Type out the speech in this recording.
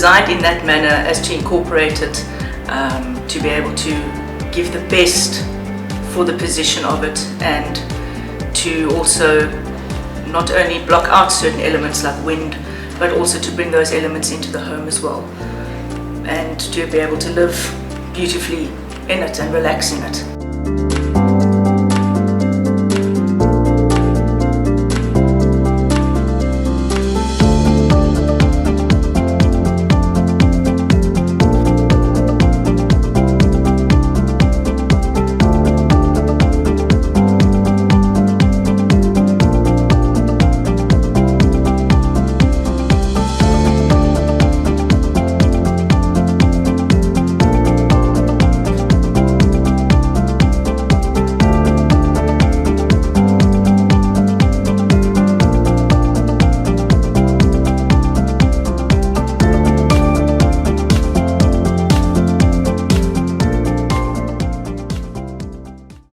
designed in that manner as to incorporate it, to be able to give the best for the position of it, and to also not only block out certain elements like wind, but also to bring those elements into the home as well, and to be able to live beautifully in it and relax in it.